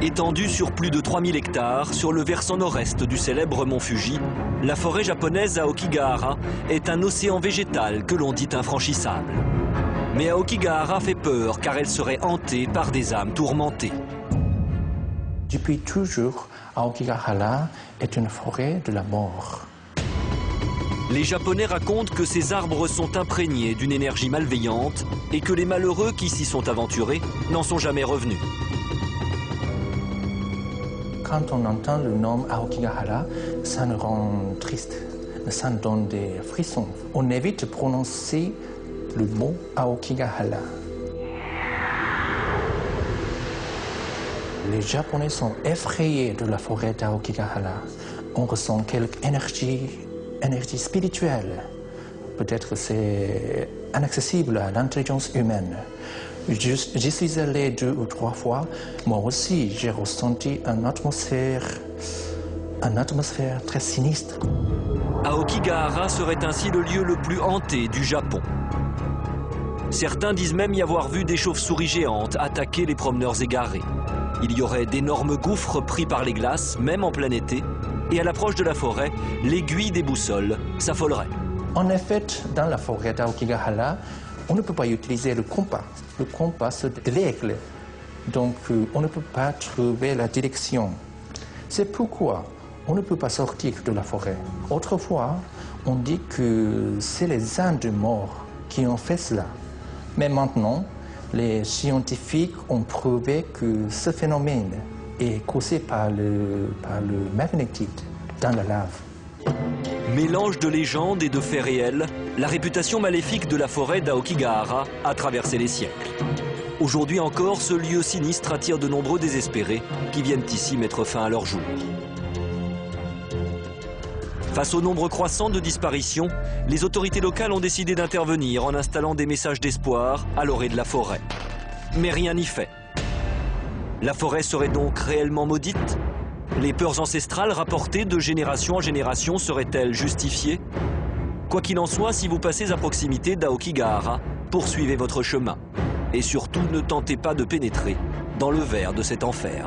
Étendue sur plus de 3000 hectares, sur le versant nord-est du célèbre mont Fuji, la forêt japonaise Aokigahara est un océan végétal que l'on dit infranchissable. Mais Aokigahara fait peur car elle serait hantée par des âmes tourmentées. Depuis toujours, Aokigahara est une forêt de la mort. Les Japonais racontent que ces arbres sont imprégnés d'une énergie malveillante et que les malheureux qui s'y sont aventurés n'en sont jamais revenus. Quand on entend le nom Aokigahara, ça nous rend triste, ça nous donne des frissons. On évite de prononcer le mot Aokigahara. Les Japonais sont effrayés de la forêt d'Aokigahara. On ressent quelque énergie spirituelle. Peut-être c'est inaccessible à l'intelligence humaine. J'y suis allé 2 ou 3 fois. Moi aussi, j'ai ressenti une atmosphère très sinistre. Aokigahara serait ainsi le lieu le plus hanté du Japon. Certains disent même y avoir vu des chauves-souris géantes attaquer les promeneurs égarés. Il y aurait d'énormes gouffres pris par les glaces, même en plein été. Et à l'approche de la forêt, l'aiguille des boussoles s'affolerait. En effet, dans la forêt d'Aokigahara, on ne peut pas utiliser le compas. Le compas, c'est de l'aigle. Donc, on ne peut pas trouver la direction. C'est pourquoi on ne peut pas sortir de la forêt. Autrefois, on dit que c'est les Indes morts qui ont fait cela. Mais maintenant, les scientifiques ont prouvé que ce phénomène est causé par le magnétite dans la lave. Mélange de légendes et de faits réels, la réputation maléfique de la forêt d'Aokigahara a traversé les siècles. Aujourd'hui encore, ce lieu sinistre attire de nombreux désespérés qui viennent ici mettre fin à leur jour. Face au nombre croissant de disparitions, les autorités locales ont décidé d'intervenir en installant des messages d'espoir à l'orée de la forêt. Mais rien n'y fait. La forêt serait donc réellement maudite ? Les peurs ancestrales rapportées de génération en génération seraient-elles justifiées? Quoi qu'il en soit, si vous passez à proximité d'Aokigahara, poursuivez votre chemin. Et surtout, ne tentez pas de pénétrer dans le ver de cet enfer.